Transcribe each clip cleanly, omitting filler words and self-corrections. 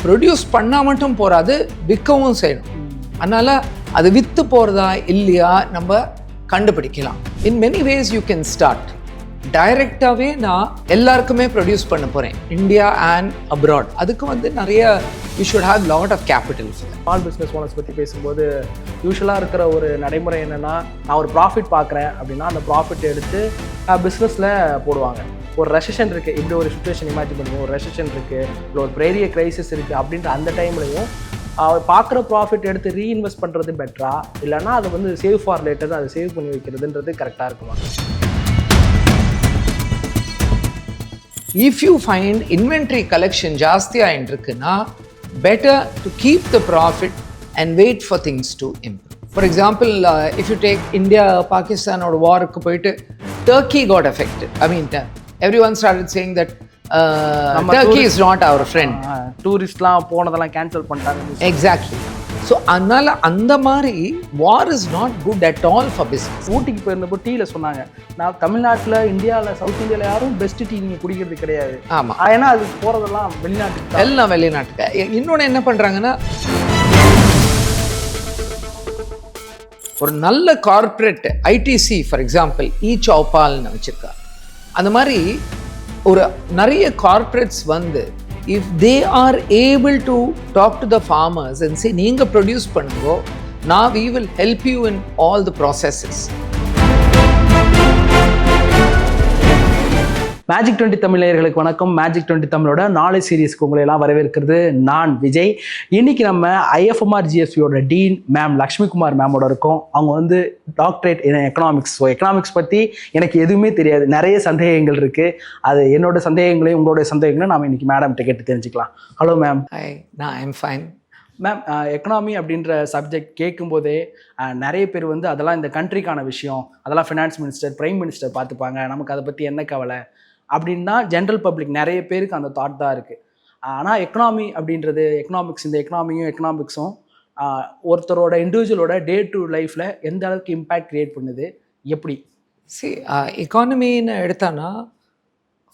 Produce பண்ணால் மட்டும் போகாது, விற்கவும் செய்யணும். அதனால் அது விற்று போகிறதா இல்லையா நம்ம கண்டுபிடிக்கலாம். In many ways you can start. டைரெக்டாகவே நான் எல்லாருக்குமே ப்ரொடியூஸ் பண்ண போகிறேன், இந்தியா அண்ட் அப்ராட். அதுக்கு நிறைய you should have lot of capital. Small business owners பற்றி பேசும்போது யூஸ்வலாக இருக்கிற ஒரு நடைமுறை என்னென்னா, நான் ஒரு ப்ராஃபிட் பார்க்குறேன் அப்படின்னா அந்த ப்ராஃபிட் எடுத்து பிஸ்னஸில் போடுவாங்க. ஒரு ரெசஷன் இருக்குது, இப்படி ஒரு சுச்சுவேஷன் இமேஜின் பண்ணுவோம், ஒரு ரெசஷன் இருக்குது, இல்லை ஒரு பெரிய கிரைசிஸ் இருக்குது அப்படின்ற அந்த டைம்லையும் பார்க்குற ப்ராஃபிட் எடுத்து ரீஇன்வெஸ்ட் பண்ணுறது பெட்டரா, இல்லைனா அதை சேவ் ஃபார் லேட்டர், அதை சேவ் பண்ணி வைக்கிறதுன்றது கரெக்டாக இருக்குமா? If you find inventory collection ஜாஸ்தியாக இருக்குன்னா, better to keep the profit and wait for things to improve. For example, if you take India பாகிஸ்தானோட வாருக்கு போயிட்டு Turkey got affected. I mean, everyone started saying that Turkey is not our friend. டூரிஸ்ட்லாம் போனதெல்லாம் cancel பண்ணிட்டாங்க. Exactly. So அதனால் அந்த மாதிரி war is not good at all for business. ஊட்டிக்கு போயிருந்தப்போ டீயில் சொன்னாங்க, நான் தமிழ்நாட்டில், இந்தியாவில், சவுத் இந்தியாவில் யாரும் பெஸ்ட் டீ நீங்கள் குடிக்கிறது கிடையாது. ஆமாம், ஏன்னா அது போகிறதெல்லாம் வெளிநாட்டுக்கு, எல்லாம் வெளிநாட்டுக்கு. இன்னொன்று என்ன பண்ணுறாங்கன்னா, ஒரு நல்ல கார்ப்பரேட் ஐடிசி ஃபார் எக்ஸாம்பிள் சௌபால்னு வச்சுருக்கா. அந்த மாதிரி ஒரு நிறைய corporates if they are able to talk to the farmers and say, நீங்கள் ப்ரொடியூஸ் பண்ணுங்கோ, நான் we will help you in all the processes. Magic 20 Tamil நேயர்களுக்கு வணக்கம். மேஜிக் 20 தமிழோட நாலேஜ் சீரீஸ்க்கு உங்களை எல்லாம் வரவேற்கிறது நான் விஜய். இன்னைக்கு நம்ம IFMR GSVயோட டீன் மேம் லக்ஷ்மி குமார் மேமோட இருக்கோம். அவங்க doctorate in economics. So economics பற்றி எனக்கு எதுவுமே தெரியாது, நிறைய சந்தேகங்கள் இருக்குது. அது என்னோட சந்தேகங்களையும் உங்களோட சந்தேகங்களையும் நாம் இன்னைக்கு மேடம்கிட்ட கேட்டு தெரிஞ்சுக்கலாம். Hello ma'am. ஹாய், நான் I am fine ma'am. Economy அப்படின்ற சப்ஜெக்ட் கேட்கும்போதே நிறைய பேர் அதெல்லாம் இந்த கண்ட்ரிக்கான விஷயம், அதெல்லாம் ஃபினான்ஸ் மினிஸ்டர், பிரைம் மினிஸ்டர் பார்த்துப்பாங்க, நமக்கு அதை பற்றி என்ன கவலை அப்படின்னா ஜென்ரல் பப்ளிக் நிறைய பேருக்கு அந்த தாட் தான் இருக்குது. ஆனால் எக்கனாமி அப்படின்றது, எக்கனாமிக்ஸ், இந்த எக்கனாமியும் எக்கனாமிக்ஸும் ஒருத்தரோட இண்டிவிஜுவலோட டே டு லைஃப்பில் எந்த அளவுக்கு இம்பேக்ட் க்ரியேட் பண்ணுது, எப்படி? எக்கானமின்னு எடுத்தானா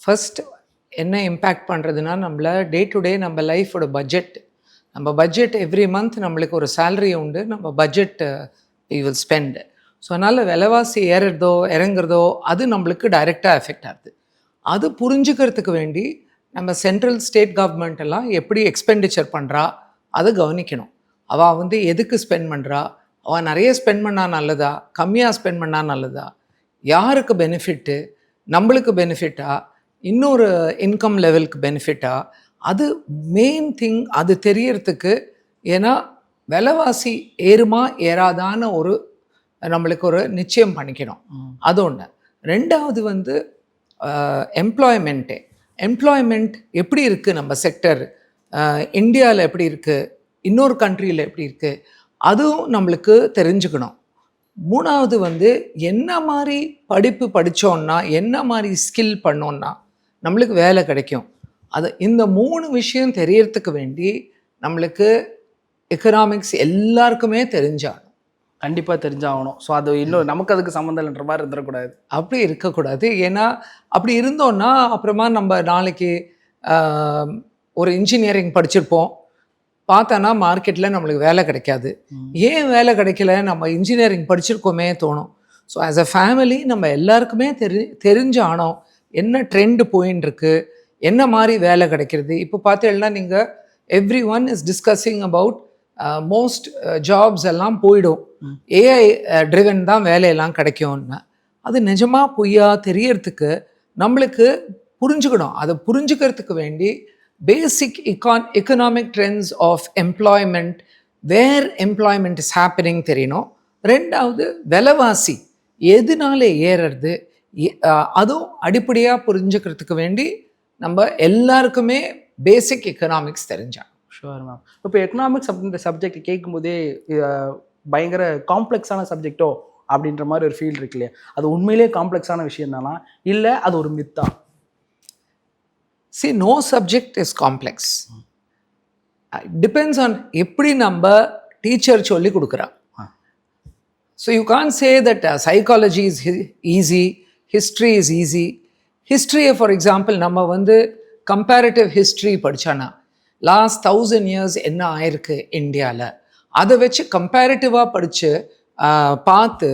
ஃபர்ஸ்ட் என்ன இம்பேக்ட் பண்ணுறதுன்னா, நம்மள டே டு டே நம்ம லைஃபோட பட்ஜெட், நம்ம பட்ஜெட் எவ்ரி மந்த் நம்மளுக்கு ஒரு சேலரி உண்டு, நம்ம budget we will spend. So அதனால் விலைவாசி ஏறுறதோ இறங்குறதோ அது நம்மளுக்கு டைரெக்டாக எஃபெக்ட் ஆகுது. அது புரிஞ்சுக்கிறதுக்கு வேண்டி நம்ம சென்ட்ரல் ஸ்டேட் கவர்மெண்ட் எல்லாம் எப்படி எக்ஸ்பெண்டிச்சர் பண்ணுறா அதை கவனிக்கணும். அவள் எதுக்கு ஸ்பெண்ட் பண்ணுறா, அவள் நிறைய ஸ்பெண்ட் பண்ணால் நல்லதா, கம்மியாக ஸ்பெண்ட் பண்ணால் நல்லதா, யாருக்கு பெனிஃபிட்டு, நம்மளுக்கு பெனிஃபிட்டா, இன்னொரு இன்கம் லெவலுக்கு பெனிஃபிட்டா, அது மெயின் திங். அது தெரியறதுக்கு, ஏன்னா விலைவாசி ஏறுமா ஏறாதான நம்மளுக்கு ஒரு நிச்சயம் பண்ணிக்கணும். அது ஒன்று. ரெண்டாவது எம்ப்ளாய்மெண்ட் எப்படி இருக்குது, நம்ம செக்டர் இந்தியாவில் எப்படி இருக்குது, இன்னொரு கண்ட்ரியில் எப்படி இருக்குது, அதுவும் நம்மளுக்கு தெரிஞ்சுக்கணும். மூணாவது என்ன மாதிரி படிப்பு படித்தோன்னா, என்ன மாதிரி ஸ்கில் பண்ணோன்னா நம்மளுக்கு வேலை கிடைக்கும். இந்த 3 விஷயம் தெரியறதுக்கு வேண்டி நம்மளுக்கு எக்கனாமிக்ஸ் எல்லாருக்குமே தெரிஞ்சாகணும், கண்டிப்பாக தெரிஞ்சாகணும். ஸோ அது இன்னும் நமக்கு அதுக்கு சம்மந்தம் இல்லைன்ற மாதிரி இருந்துடக்கூடாது. அப்படி இருக்கக்கூடாது. ஏன்னா அப்படி இருந்தோன்னா அப்புறமா நம்ம நாளைக்கு ஒரு இன்ஜினியரிங் படிச்சிருப்போம், பார்த்தானா மார்க்கெட்டில் நம்மளுக்கு வேலை கிடைக்காது. ஏன் வேலை கிடைக்கல, நம்ம இன்ஜினியரிங் படிச்சிருக்கோமே தோணும். ஸோ ஆஸ் அ ஃபேமிலி நம்ம எல்லாருக்குமே தெரிஞ்சானோம் என்ன ட்ரெண்டு போயின்னு இருக்கு, என்ன மாதிரி வேலை கிடைக்கிறது. இப்போ பார்த்தீங்கன்னா நீங்கள் every one is discussing about most jobs எல்லாம் போயிடும், ஏஐ ட்ரிவன் தான் வேலையெல்லாம் கிடைக்கும்னு. அது நிஜமாக பொய்யா தெரியறதுக்கு நம்மளுக்கு புரிஞ்சுக்கணும். அதை புரிஞ்சுக்கிறதுக்கு வேண்டி basic economic trends of employment, where employment is happening தெரியணும். ரெண்டாவது விலைவாசி எதுனால ஏறுறது, அதுவும் அடிப்படையாக புரிஞ்சுக்கிறதுக்கு வேண்டி நம்ம எல்லாருக்குமே பேசிக் எக்கனாமிக்ஸ் தெரிஞ்சாங்க. Sure ma'am. இப்போ எக்கனாமிக்ஸ் அப்படின்ற சப்ஜெக்ட் கேட்கும்போதே பயங்கர காம்ப்ளெக்ஸான சப்ஜெக்டோ அப்படின்ற மாதிரி ஒரு ஃபீல் இருக்கு இல்லையா? அது உண்மையிலே காம்ப்ளெக்ஸான விஷயம் தானா, இல்லை அது ஒரு மித்தா? No subject is complex. Depends on எப்படி நம்ம டீச்சர் சொல்லி கொடுக்குறா. So you can say that psychology is easy, history is easy. ஹிஸ்ட்ரியை ஃபார் எக்ஸாம்பிள் நம்ம கம்பேரிட்டிவ் ஹிஸ்ட்ரி படித்தானா, லாஸ்ட் 1000 இயர்ஸ் என்ன ஆயிருக்கு இந்தியாவில், அதை வச்சு கம்பேரிட்டிவாக படித்து பார்த்து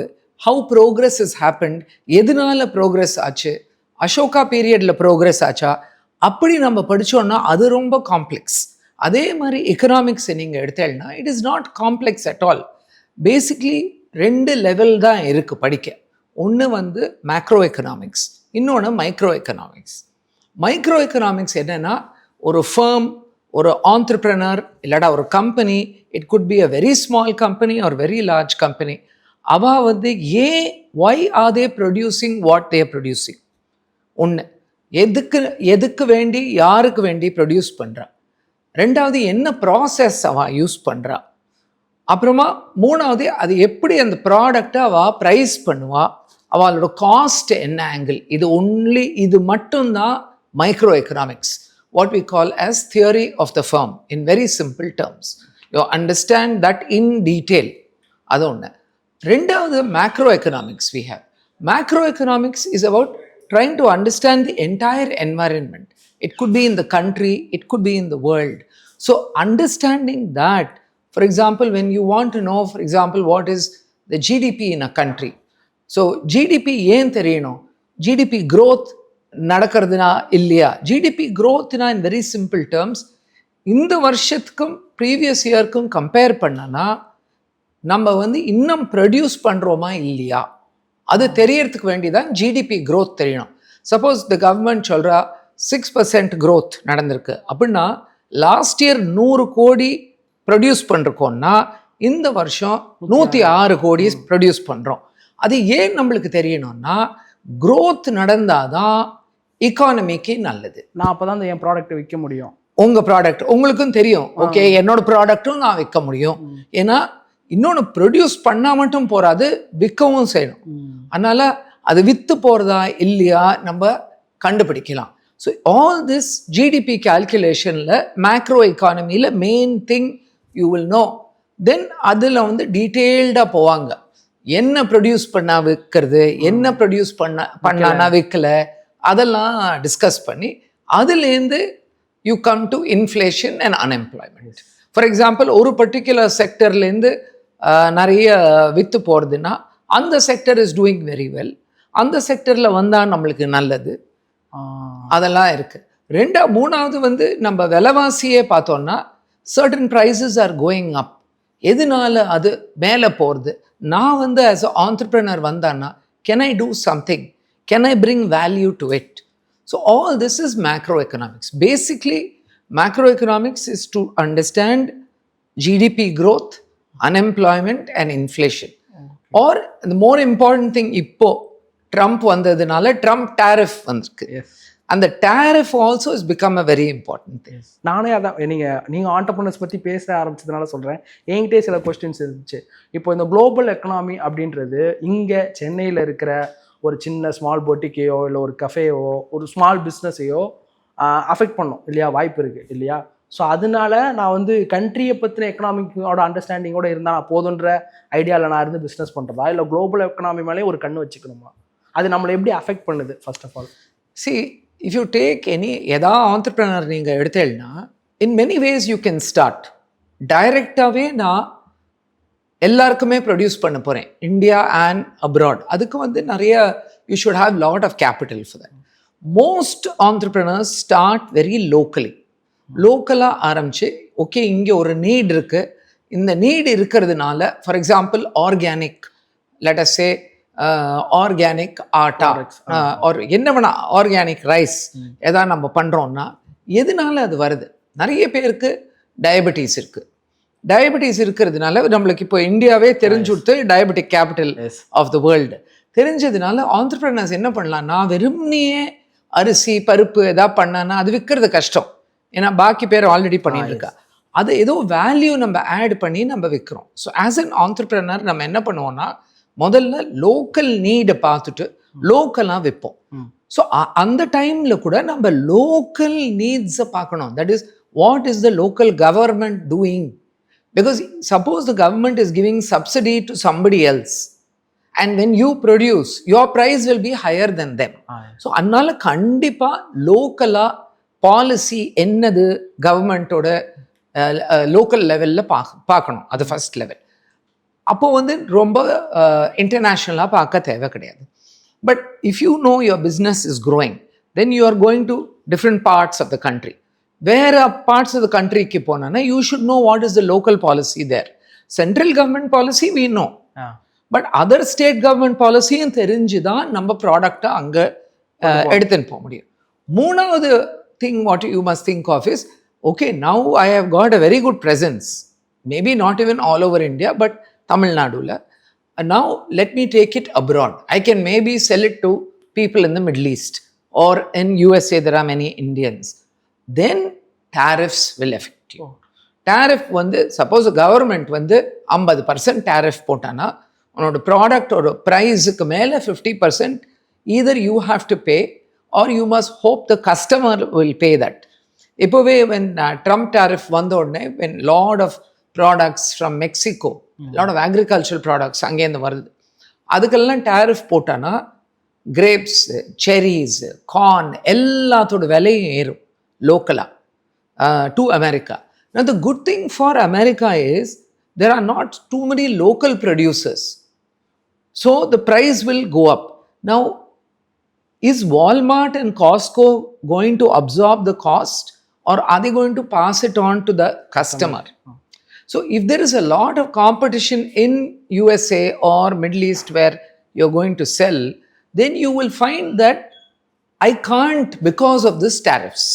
ஹவு ப்ரோக்ரஸ் இஸ் ஹேப்பன்ட், எதனால ப்ரோக்ரஸ் ஆச்சு, அசோகா பீரியடில் ப்ரோக்ரஸ் ஆச்சா, அப்படி நம்ம படித்தோன்னா அது ரொம்ப காம்ப்ளெக்ஸ். அதே மாதிரி எக்கனாமிக்ஸை நீங்கள் எடுத்தேன்னா it is not complex at all. Basically 2 level தான் இருக்குது படிக்க. ஒன்று வந்து மேக்ரோ எக்கனாமிக்ஸ், இன்னொன்று மைக்ரோ எக்கனாமிக்ஸ். மைக்ரோ எக்கனாமிக்ஸ் என்னென்னா, ஒரு ஃபர்ம், ஒரு ஆண்டர்ப்ரனர், இல்லாட்டா ஒரு company, it could be a very small company or very large company, அவள் வந்து why are they producing what they producing. ஒன்று, எதுக்கு வேண்டி, யாருக்கு வேண்டி ப்ரொடியூஸ் பண்ணுறா. ரெண்டாவது, என்ன ப்ராசஸ் அவள் யூஸ் பண்ணுறா. அப்புறமா மூணாவது, அது எப்படி அந்த ப்ராடக்டை அவள் ப்ரைஸ் பண்ணுவா, அவளோட காஸ்ட் என்ன ஆங்கிள். இது மட்டும்தான் micro economics, what we call as theory of the firm in very simple terms. You understand that in detail. அது ஒன்று. ரெண்டாவது, macro economics we have. Macro economics is about trying to understand the entire environment. It could be in the country, it could be in the world. So understanding that, for example, when you want to know, for example, what is the GDP in a country. So GDP ஏன் தெரியணும், GDP growth நடக்கிறதுனா இல்லையா. GDP growthனா in very simple terms, இந்த வருஷத்துக்கும் previous இயர்க்கும் compare பண்ணனா நம்ம வந்து இன்னும் produce பண்ணுறோமா இல்லையா, அது தெரியறதுக்கு வேண்டிதான் ஜிடிபி க்ரோத் தெரியணும். சப்போஸ் த கவர்மெண்ட் சொல்கிறா 6% க்ரோத் நடந்திருக்கு அப்படின்னா, லாஸ்ட் இயர் 100 கோடி ப்ரொடியூஸ் பண்ணிருக்கோம்னா இந்த வருஷம் 106 கோடி ப்ரொடியூஸ் பண்ணுறோம். அது ஏன் நம்மளுக்கு தெரியணும்னா, க்ரோத் நடந்தாதான் எக்கானமிக்கு நல்லது. நான் அப்போ தான் என் ப்ராடக்ட்டை விற்க முடியும். உங்கள் ப்ராடக்ட் உங்களுக்கும் தெரியும், ஓகே என்னோட ப்ராடக்ட்டும் நான் விற்க முடியும். ஏன்னா இன்னொன்று ப்ரொடியூஸ் பண்ணால் மட்டும் போகாது, விற்கவும் செய்யணும். அதனால் அது விற்று போகிறதா இல்லையா நம்ம கண்டுபிடிக்கலாம். ஸோ ஆல் திஸ் ஜிடிபி கால்குலேஷனில் மேக்ரோ எக்கானமியில் main thing you will know. Then அதில் வந்து டீட்டெயில்டாக போவாங்க, என்ன ப்ரொடியூஸ் பண்ணா விற்கிறது, என்ன ப்ரொடியூஸ் பண்ணானா விற்கலை, அதெல்லாம் டிஸ்கஸ் பண்ணி அதுலேருந்து you come to inflation and unemployment. For example, ஒரு பர்டிகுலர் செக்டர்லேருந்து நிறைய விற்று போகிறதுனா அந்த sector is doing very well, அந்த செக்டரில் வந்தால் நம்மளுக்கு நல்லது, அதெல்லாம் இருக்குது. மூணாவது வந்து நம்ம விலைவாசியே பார்த்தோன்னா certain prices are going up. எதனால அது மேலே போகிறது, நான் வந்து ஆஸ் அ ஆண்டர்ப்ரனர் வந்தான்னா can I do something, can I bring value to it. So all this is macro economics. Basically macro economics is to understand GDP growth, unemployment and inflation. Or the more important thing, இப்போ Trump வந்ததுனால Trump tariff வந்திருக்கு. அந்த tariff also is become a very important thing. நானே அதான் நீங்கள் entrepreneurs பற்றி பேச ஆரம்பிச்சதுனால சொல்கிறேன். என்கிட்டே சில கொஸ்டின்ஸ் இருந்துச்சு. இப்போ இந்த குளோபல் எக்கனாமி அப்படின்றது இங்கே சென்னையில் இருக்கிற ஒரு சின்ன ஸ்மால் பொட்டிக்கையோ இல்லை ஒரு கஃபேயோ ஒரு ஸ்மால் பிஸ்னஸையோ அஃபெக்ட் பண்ணும் இல்லையா, வாய்ப்பு இருக்குது இல்லையா. ஸோ அதனால நான் வந்து கண்ட்ரியை பற்றின எக்கனாமிக்கோட அண்டர்ஸ்டாண்டிங்கோட இருந்தால் நான் போதுன்ற ஐடியாவில் நான் இருந்து பிஸ்னஸ் பண்ணுறதா, இல்லை குளோபல் எக்கனாமி மேலே ஒரு கண்ணு வச்சுக்கணுமா, அது நம்மளை எப்படி அஃபெக்ட் பண்ணுது? First of all see, if you take எதாவது ஆண்டர்ப்ரனர் நீங்கள் எடுத்தேன்னா in many ways you can start. டைரெக்டாகவே நான் எல்லாருக்குமே ப்ரொடியூஸ் பண்ண போகிறேன், இந்தியா அண்ட் அப்ராட். அதுக்கு வந்து நிறைய you should have lot of capital for that. Most entrepreneurs start very லோக்கலாக ஆரம்பித்து, ஓகே இங்கே ஒரு நீட் இருக்குது, இந்த நீட் இருக்கிறதுனால for example organic, let us say organic atta or என்ன வேணா ஆர்கானிக் ரைஸ் எதாவது நம்ம பண்ணுறோன்னா எதனால அது வருது? நிறைய பேருக்கு டயபெட்டிஸ் இருக்குது. டயபெட்டிஸ் இருக்கிறதுனால நம்மளுக்கு இப்போ இந்தியாவே தெரிஞ்சு கொடுத்து diabetic capital of the world தெரிஞ்சதுனால ஆண்டர்ப்ரனர்ஸ் என்ன பண்ணலாம்னா, வெறும்னையே அரிசி பருப்பு எதாவது பண்ணான்னா அது விற்கிறது கஷ்டம், ஏன்னா பாக்கி பேர் ஆல்ரெடி பண்ணிட்டு இருக்கா. அது ஏதோ வேல்யூ நம்ம ஆட் பண்ணி நம்ம விற்கிறோம். ஸோ ஆஸ் அன் ஆண்டர்ப்ரனர் நம்ம என்ன பண்ணுவோம்னா, முதல்ல லோக்கல் நீடை பார்த்துட்டு லோக்கலாக விற்போம். ஸோ அந்த டைமில் கூட நம்ம லோக்கல் நீட்ஸை பார்க்கணும். That is what is the local government doing. Because suppose the government is giving subsidy to somebody else and when you produce your price will be higher than them. So அதனால கண்டிப்பாக லோக்கலாக policy என்னது கவர்மெண்ட்டோட local லெவலில் பார்க்கணும். அது first level. அப்போது வந்து ரொம்ப இன்டர்நேஷ்னலாக பார்க்க தேவை கிடையாது. But if you know your business is growing, then you are going to different parts of the country. வேறு பார்ட்ஸ் ஆஃப் த கண்ட்ரிக்கு போனோன்னா you should know what is the local policy there. Central government policy we know, but other state government பாலிசியும் தெரிஞ்சு தான் நம்ம ப்ராடக்டை அங்கே எடுத்துன்னு போக முடியும். மூணாவது thing what you must think of is, okay, now I have got a very good presence, maybe not even all over India, but Tamil Nadu la. And now let me take it abroad. I can maybe sell it to people in the Middle East, or in USA there are many Indians. Then tariffs will affect you. Tariff வந்து suppose government வந்து 50% tariff போட்டானா உன்னோட product ஒரு ப்ரைஸுக்கு மேலே 50% either you have to pay or you must hope the customer will pay that. இப்போவே when Trump tariff வந்த உடனே when lot of products from Mexico, lot of agricultural products அங்கேருந்து வருது, அதுக்கெல்லாம் tariff போட்டானா grapes, cherries, corn எல்லாத்தோட விலையும் ஏறும் லோக்கலாக to America. Now the good thing for America is there are not too many local producers, so the price will go up. Now is Walmart and Costco going to absorb the cost, or are they going to pass it on to the customer? So if there is a lot of competition in USA or Middle East where you're going to sell, then you will find that I can't because of this tariffs.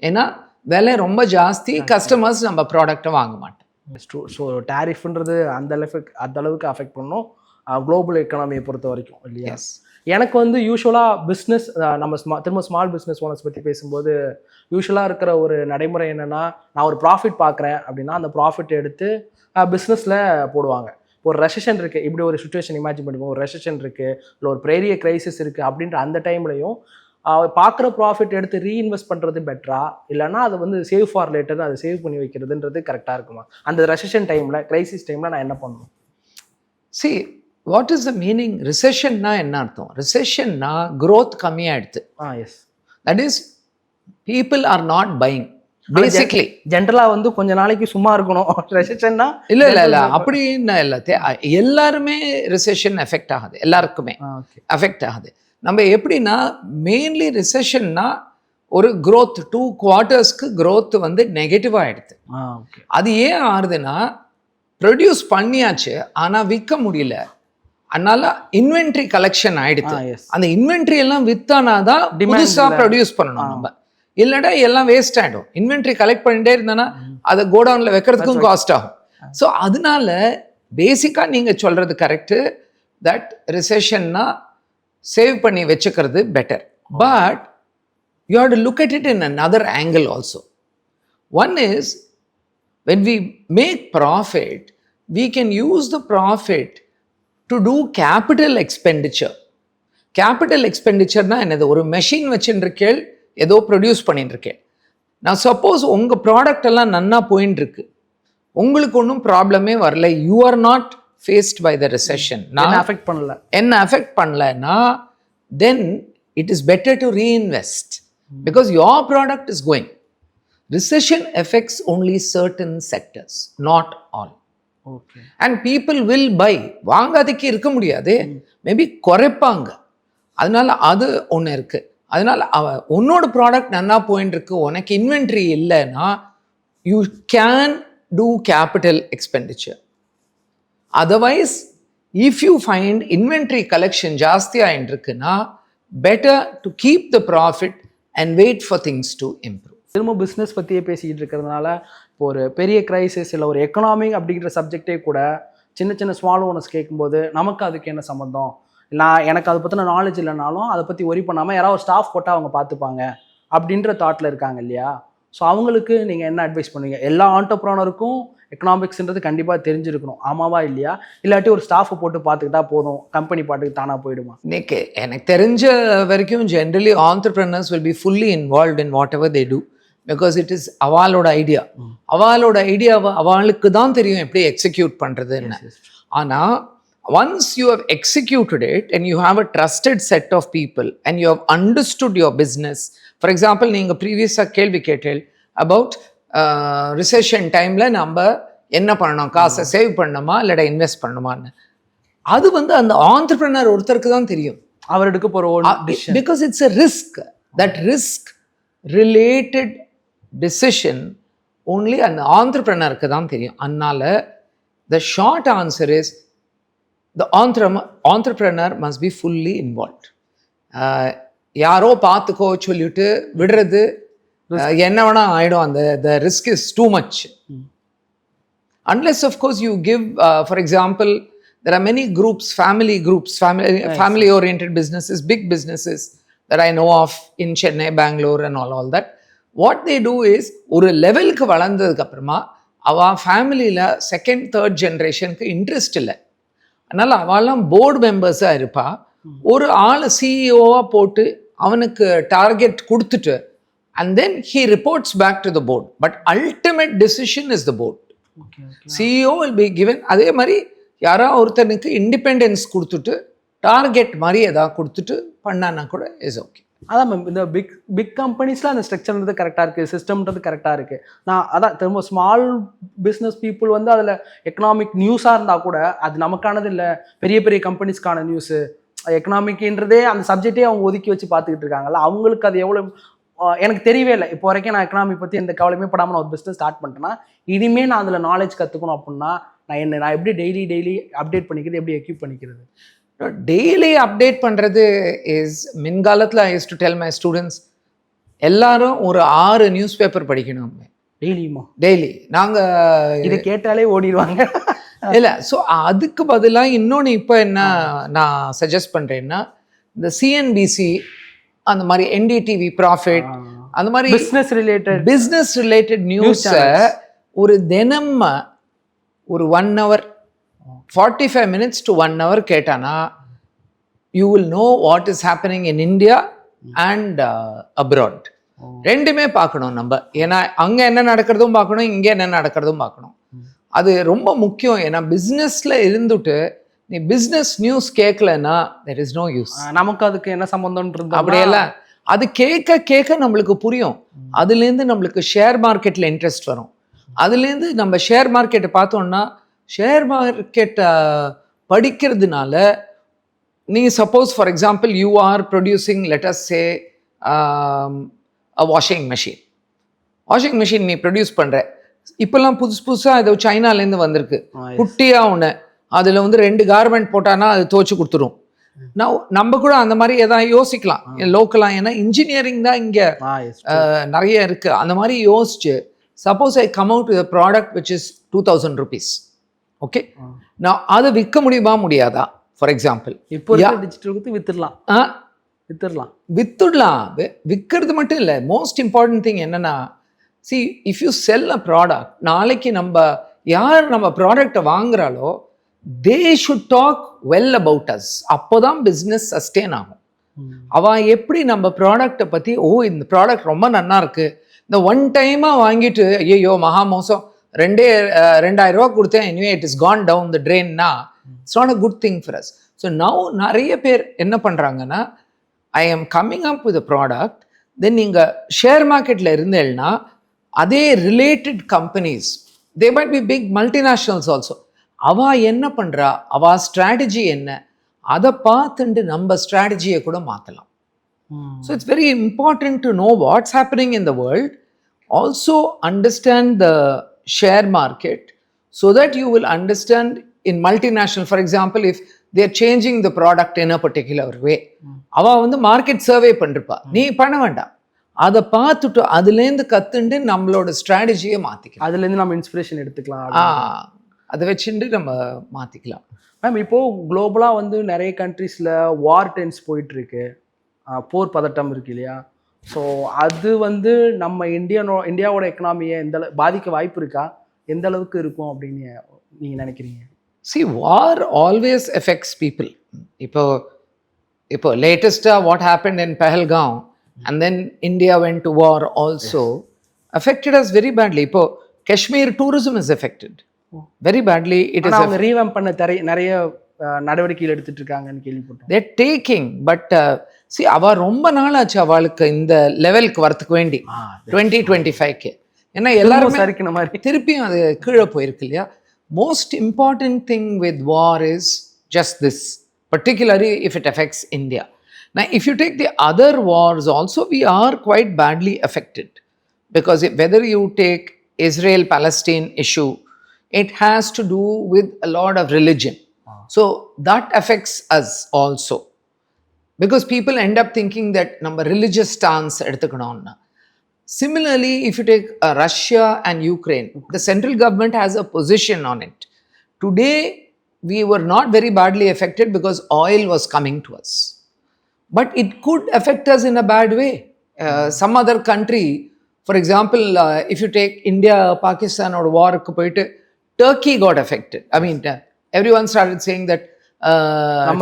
ஏன்னா விலை ரொம்ப ஜாஸ்தி, customers நம்ம ப்ராடக்டை வாங்க மாட்டோம். So டேரிஃப்ன்றது அந்த அளவுக்கு அஃபெக்ட் பண்ணும் குளோபல் எக்கனாமியை பொறுத்த வரைக்கும் இல்லையா? எனக்கு வந்து யூஸ்வலாக பிஸ்னஸ் நம்ம திரும்ப ஸ்மால் பிஸ்னஸ் ஓனர்ஸ் பற்றி பேசும்போது யூஸ்வலாக இருக்கிற ஒரு நடைமுறை என்னென்னா, நான் ஒரு ப்ராஃபிட் பார்க்குறேன் அப்படின்னா அந்த ப்ராஃபிட் எடுத்து பிஸ்னஸில் போடுவாங்க. ஒரு ரெசெஷன் இருக்குது, இப்படி ஒரு சுச்சுவேஷன் இமேஜின் பண்ணிப்போம், ஒரு ரெசெஷன் இருக்குது, இல்லை ஒரு பெரிய கிரைசிஸ் இருக்குது அப்படின்ற அந்த டைம்லையும் பார்க்குற ப்ராஃபிட் எடுத்து ரீஇன்வெஸ்ட் பண்ணுறது பெட்டரா, இல்லைனா அதை வந்து சேவ் ஃபார் லேட்டர் அதை சேவ் பண்ணி வைக்கிறதுன்றது கரெக்டாக இருக்குமா? அந்த ரெசெஷன் டைமில், கிரைசிஸ் டைமில் நான் என்ன பண்ணணும்? See, what is the meaning? Recession-na என்ன அர்த்தம்? Recession-na growth கம்மியாயிடுது. Yes, that is people are not buying basically. ஜென்ரலாக வந்து கொஞ்ச நாளைக்கு சும்மா இருக்கணும். ரெசெஷன்னா இல்லை அப்படின்னு இல்லை, எல்லாருமே ரிசெஷன் எஃபெக்ட் ஆகுது, எல்லாருக்குமே எஃபெக்ட் ஆகுது. நம்ம எப்படின்னா மெயின்லி ரிசெஷன்னா ஒரு growth 2 quartersக்கு growth வந்து நெகட்டிவ் ஆகிடுது. அது ஏன் ஆகுதுன்னா, ப்ரொடியூஸ் பண்ணியாச்சு ஆனால் விற்க முடியல, அதனால இன்வென்ட்ரி கலெக்ஷன் ஆகிடுது. அந்த இன்வென்ட்ரி எல்லாம் விற்றானா தான் புதுசாக ப்ரொடியூஸ் பண்ணணும் நம்ம, இல்லைடா எல்லாம் வேஸ்ட் ஆகிடும். இன்வென்ட்ரி கலெக்ட் பண்ணிட்டே இருந்தோன்னா அதை கோடவுனில் வைக்கிறதுக்கும் காஸ்ட் ஆகும். ஸோ அதனால பேசிக்காக நீங்கள் சொல்கிறது கரெக்டு, தட் ரிசெஷன்னா சேவ் பண்ணி வச்சுக்கிறது better. But you have to look at it in another angle also. One is, when we make profit, we can use the profit to do capital expenditure. Capital expenditure-na என்னது? ஒரு machine வச்சுருக்கேள், ஏதோ produce பண்ணிட்டுருக்கேன். நான் suppose உங்கள் product எல்லாம் நன்னா போயின்னு இருக்கு, உங்களுக்கு ஒன்றும் ப்ராப்ளமே வரல, you are not faced by the recession, நான் என்ன அஃபெக்ட் பண்ணலன்னா, then it is better to reinvest because your product is going. Recession affects only certain sectors, not all. Okay. And people will buy. வாங்காதக்கு இருக்க முடியாது, maybe குறைப்பாங்க. அதனால அது ஒன்று இருக்கு. அதனால உன்னோட ப்ராடக்ட் நல்லா போயின்னு இருக்கு, உனக்கு இன்வென்ட்ரி இல்லைன்னா you can do capital expenditure. Otherwise if you find inventory collection ஜாஸ்தியாக இருக்குன்னா better to keep the profit and wait for things to improve. திரும்ப பிஸ்னஸ் பற்றியே பேசிக்கிட்டு இருக்கிறதுனால இப்போ ஒரு பெரிய கிரைசிஸ் இல்லை ஒரு எக்கனாமிக் அப்படிங்கிற சப்ஜெக்டே கூட சின்ன சின்ன ஸ்மால் ஓனர்ஸ் கேட்கும்போது நமக்கு அதுக்கு என்ன சம்மந்தம், எனக்கு அதை பற்றின நாலேஜ் இல்லைனாலும் அதை பற்றி ஒரி பண்ணாமல் யாராவது ஒரு ஸ்டாஃப் போட்டால் அவங்க பார்த்துப்பாங்க அப்படின்ற தாட்டில் இருக்காங்க இல்லையா? ஸோ அவங்களுக்கு நீங்கள் என்ன அட்வைஸ் பண்ணுவீங்க? எல்லா ஆண்டர்ப்ரனருக்கும் எக்கனாமிக்ஸ்ன்றது கண்டிப்பாக தெரிஞ்சிருக்கணும், ஆமாவா இல்லையா? இல்லாட்டி ஒரு ஸ்டாஃபை போட்டு பார்த்துக்கிட்டா போதும், கம்பெனி பாட்டுக்கு தானாக போயிடுமா? இன்னைக்கு எனக்கு தெரிஞ்ச வரைக்கும் generally entrepreneurs will be fully involved in what ever they do, because it is அவளோட ஐடியா. அவளோட ஐடியாவை அவளுக்கு தான் தெரியும் எப்படி எக்ஸிக்யூட் பண்ணுறதுன்னு. ஆனால் once you have executed it and you have a trusted set of people and you have understood your business for example நீங்கள் ப்ரீவியஸாக கேள்வி கேட்டேன் அபவுட் ரிசெஷன் டைமில் நம்ம என்ன பண்ணணும், காசை சேவ் பண்ணணுமா இல்லாட்ட இன்வெஸ்ட் பண்ணணுமான்னு. அது வந்து அந்த ஆண்டர்பிரினர் ஒருத்தருக்கு தான் தெரியும். அவர் எடுக்க போகிற because it's a risk. That risk related decision only அந்த ஆண்டர்பிரினருக்கு தான் தெரியும். அதனால the short answer is the entrepreneur must be fully involved. யாரோ பார்த்துக்கோ சொல்லிட்டு விடுறது என்ன வேணா ஆகிடும். அந்த the risk is too much. Unless of course you give for example there are many groups, family oriented businesses, big businesses that I know of in Chennai, Bangalore and all that. What they do is ஒரு லெவலுக்கு வளர்ந்ததுக்கு அப்புறமா அவ ஃபேமிலியில் second third ஜென்ரேஷனுக்கு interest இல்லை. அதனால் அவெல்லாம் போர்டு மெம்பர்ஸாக இருப்பா. ஒரு ஆள் சிஇஓவாக போட்டு அவனுக்கு டார்கெட் கொடுத்துட்டு and then he reports back to the board, but ultimate decision is the board. CEO will be given. அதே மாதிரி யாரோ ஒருத்தனுக்கு இண்டிபெண்டன்ஸ் கொடுத்துட்டு டார்கெட் மாதிரி ஏதாவது கொடுத்துட்டு பண்ணான்னா கூட இஸ் ஓகே. அதான் மேம், இந்த பிக் கம்பெனிஸில் அந்த ஸ்ட்ரக்சர்ன்றது கரெக்டாக இருக்குது, சிஸ்டம்ன்றது கரெக்டாக இருக்குது. நான் அதான் திரும்ப ஸ்மால் பிஸ்னஸ் பீப்புள் வந்து அதில் எக்கனாமிக் நியூஸாக இருந்தால் கூட அது நமக்கானது இல்லை, பெரிய பெரிய கம்பெனிஸ்க்கான நியூஸு. எக்கனாமிக்ன்றதே அந்த சப்ஜெக்டே அவங்க ஒதுக்கி வச்சு பார்த்துக்கிட்டு இருக்காங்கல்ல, அவங்களுக்கு அது எவ்வளோ எனக்கு தெரியவே இல்லை. இப்போ வரைக்கும் நான் எக்கனாமிக் பற்றி எந்த கவலையுமே படாமல் நான் ஒரு பிஸ்னஸ் ஸ்டார்ட் பண்ணிட்டேன்னா இனிமேல் நான் அதில் நாலேஜ் கற்றுக்கணும் அப்படின்னா நான் எப்படி டெய்லி அப்டேட் பண்ணிக்கிறது, எப்படி எக்யூப் பண்ணிக்கிறது? டெய்லி அப்டேட் பண்ணுறது இஸ் மின்காலத்தில் I use to tell my students எல்லாரும் ஒரு 6 நியூஸ் பேப்பர் படிக்கணும் டெய்லியுமா. டெய்லி நாங்கள் இதை கேட்டாலே ஓடிடுவாங்க. இல்லை, ஸோ அதுக்கு பதிலாக இன்னொன்று இப்போ என்ன நான் சஜஸ்ட் பண்ணுறேன்னா இந்த சிஎன்பிசி அந்த மாதிரி என்டிடிவி ப்ராஃபிட் அந்த மாதிரி பிஸ்னஸ் ரிலேட்டட் நியூஸை ஒரு தினம் ஒரு 1 hour 45 minutes to 1 hour கேட்டானா you will know what is happening in India and abroad. ரெண்டுமே பார்க்கணும் நம்ம. ஏன்னா அங்கே என்ன நடக்கிறதும் பார்க்கணும், இங்கே என்ன நடக்கிறதும் பார்க்கணும். அது ரொம்ப முக்கியம். ஏன்னா பிஸ்னஸில் இருந்துட்டு நீ பிஸ்னஸ் நியூஸ் கேட்கலன்னா தெர் இஸ் நோ யூஸ். நமக்கு அதுக்கு என்ன சம்பந்தம்ன்றது அப்படியெல்லாம் அது கேட்க நம்மளுக்கு புரியும். அதுலேருந்து நம்மளுக்கு ஷேர் மார்க்கெட்டில் இன்ட்ரெஸ்ட் வரும். அதுலேருந்து நம்ம ஷேர் மார்க்கெட்டை பார்த்தோம்னா ஷேர் மார்க்கெட்டை படிக்கிறதுனால நீங்கள் suppose for example you are producing let us say washing machine நீ ப்ரொடியூஸ் பண்ணுற. இப்போல்லாம் புதுசாக ஏதோ சைனாலேருந்து வந்திருக்கு குட்டியாக ஒன்று. அதில் வந்து 2 கார்மெண்ட் போட்டானா அது துவச்சி கொடுத்துரும். நம்ம கூட அந்த மாதிரி எதாவது யோசிக்கலாம் லோக்கலாக. ஏன்னா இன்ஜினியரிங் தான் இங்கே நிறைய இருக்குது. அந்த மாதிரி யோசிச்சு suppose I come out with product which is 2000 rupees. Okay, நான் அதை விற்க முடியாதா? ஃபார் எக்ஸாம்பிள் இப்போ டிஜிட்டல் கொடுத்து வித்துடலாம். விற்கிறது மட்டும் இல்லை, மோஸ்ட் இம்பார்ட்டன்ட் திங் என்னன்னா see if you sell a product, நாளைக்கு யார் நம்ம ப்ராடக்டை வாங்குறாலோ they should talk well about us. அப்போதான் பிஸ்னஸ் சஸ்டெயின் ஆகும். அவன் எப்படி நம்ம ப்ராடக்டை பற்றி இந்த ப்ராடக்ட் ரொம்ப நல்லா இருக்கு, இந்த ஒன் டைமாக வாங்கிட்டு ஐயோ மகா மோசம் 2000 ரூபா கொடுத்தேன் anyway it is gone down the ட்ரெயின்னா it's not a good thing for us. So now நிறைய பேர் என்ன பண்ணுறாங்கன்னா I am coming up with a product. Then நீங்கள் ஷேர் மார்க்கெட்டில் இருந்தேன்னா அதே related companies they might be big multinationals also. அவள் என்ன பண்ணுறா, அவள் ஸ்ட்ராட்டஜி என்ன, அதை பார்த்துட்டு நம்ம ஸ்ட்ராட்டஜியை கூட மாற்றலாம். So it's very important to know what's happening in the world. Also understand the share market so that you will understand in multinational. For example if they're changing the product in a particular way, அவள் வந்து market survey பண்ணிருப்பா, நீ பண்ண வேண்டாம். அதை பார்த்துட்டு அதுலேருந்து கற்றுண்டு நம்மளோட ஸ்ட்ராட்டஜியை மாற்றிக்கலாம். அதுலேருந்து நம்ம இன்ஸ்பிரேஷன் எடுத்துக்கலாம். அதை வச்சுட்டு நம்ம மாற்றிக்கலாம். மேம், இப்போது குளோபலாக வந்து நிறைய கண்ட்ரீஸில் வார் டென்ஸ் போயிட்டுருக்கு, போர் பதட்டம் இருக்கு இல்லையா? ஸோ அது வந்து நம்ம இந்தியாவோட எக்கனாமியை பாதிக்க வாய்ப்பு இருக்கா? எந்த அளவுக்கு இருக்கும் அப்படின்னு நீங்கள் நினைக்கிறீங்க? See, war always affects people. இப்போ latest what happened in Pahalgam and then India went to war also affected us very badly. இப்போ Kashmir tourism is affected very badly. It is அவங்க ரீவம்ப் பண்ண நிறைய நடவடிக்கைகள் எடுத்துட்டு இருக்காங்கன்னு கேள்விப்பட்டோம். தேர் டேக்கிங் பட் சி அவள் ரொம்ப நாள் ஆச்சு அவளுக்கு இந்த லெவலுக்கு வரத்துக்கு வேண்டி 2025க்கு. ஏன்னா எல்லாருமே சரிக்கிற மாதிரி திருப்பியும் அது கீழே போயிருக்கு இல்லையா. Most important thing with war is just this, particularly if it affects India. Now, if you take the other wars also, we are quite badly affected because whether you take Israel-Palestine issue, it has to do with a lot of religion. So that affects us also because people end up thinking that number religious stance eduthukkanona. Similarly, if you take Russia and Ukraine, the central government has a position on it. Today, we were not very badly affected because oil was coming to us. But it could affect us in a bad way. Some other country, for example, if you take India, Pakistan or war, Turkey got affected. I mean, everyone started saying that